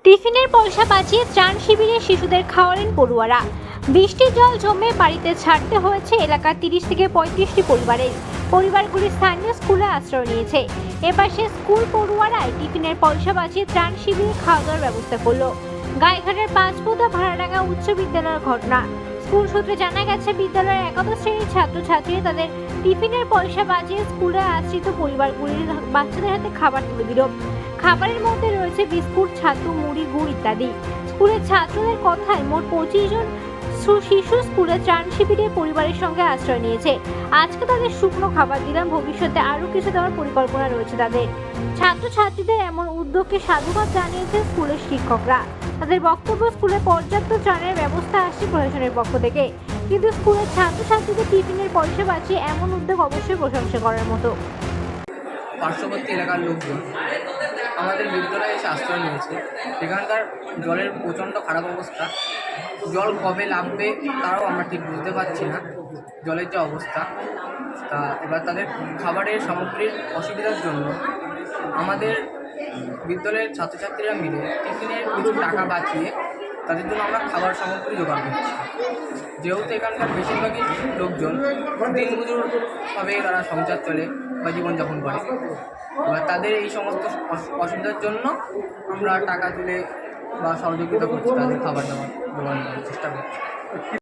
টিফিনের পয়সা বাঁচিয়ে ত্রাণ শিবিরে শিশুদের খাওয়ালেন পড়ুয়ারা। বৃষ্টির জল জমে বাড়িতে ছাড়তে হয়েছে এলাকার 30 থেকে 35টি পরিবারগুলি স্থানীয় স্কুলে আশ্রয় নিয়েছে। এবার সে স্কুল পড়ুয়ারাই টিফিনের পয়সা বাঁচিয়ে ত্রাণ শিবিরে খাওয়া দাওয়ার ব্যবস্থা করলো। গাইঘাটের পাঁচপোতা ভাড়াডাঙ্গা উচ্চ বিদ্যালয়ের ঘটনা। স্কুল সূত্রে জানা গেছে, বিদ্যালয়ের একাদশ শ্রেণীর ছাত্রছাত্রীরা তাদের টিফিনের পয়সা বাঁচিয়ে স্কুলে আশ্রিত পরিবারগুলির বাচ্চাদের হাতে খাবার তুলে দিল। খাবারের মধ্যে রয়েছে বিস্কুট, ছাতু, মুড়ি, গুড় ইত্যাদি। স্কুলের ছাত্রদের কথায় মোট 25 জন শিশু স্কুলে ত্রাণ শিবিরে পরিবারের সঙ্গে আশ্রয় নিয়েছে। আজকে তাদের শুকনো খাবার দিলাম, ভবিষ্যতে আরও কিছু দেওয়ার পরিকল্পনা রয়েছে তাদের। ছাত্রছাত্রীদের এমন উদ্যোগকে সাধুবাদ জানিয়েছে স্কুলের শিক্ষকরা। তাদের বক্তব্য, স্কুলে পর্যাপ্ত ত্রাণের ব্যবস্থা আসছে প্রশাসনের পক্ষ থেকে, কিন্তু স্কুলের ছাত্রছাত্রীদের টিফিনের পয়সা বাঁচিয়ে এমন উদ্যোগ অবশ্যই প্রশংসা করার মতো। পার্শ্ববর্তী এলাকার লোকজন আমাদের বিদ্যালয়ে এসে আশ্রয় নিয়েছে। সেখানকার জলের প্রচণ্ড খারাপ অবস্থা, জল কবে নামবে তারাও আমরা ঠিক বুঝতে পারছি না, জলের যে অবস্থা। তা এবার তাদের খাবারের সামগ্রীর অসুবিধার জন্য আমাদের বিদ্যালয়ের ছাত্রছাত্রীরা মিলে টিফিনের কিছু টাকা বাঁচিয়ে তাদের জন্য আমরা খাবার সামগ্রী জোগাড় করছি। যেহেতু এখানকার বেশিরভাগই লোকজন দিনমজুরভাবে তারা সংসার চলে বা জীবনযাপন করে, এবার তাদের এই সমস্ত অসুবিধার জন্য আমরা টাকা তুলে বা সহযোগিতা করছি, তাদের খাবার দাবার জোগাড় করার চেষ্টা করছি।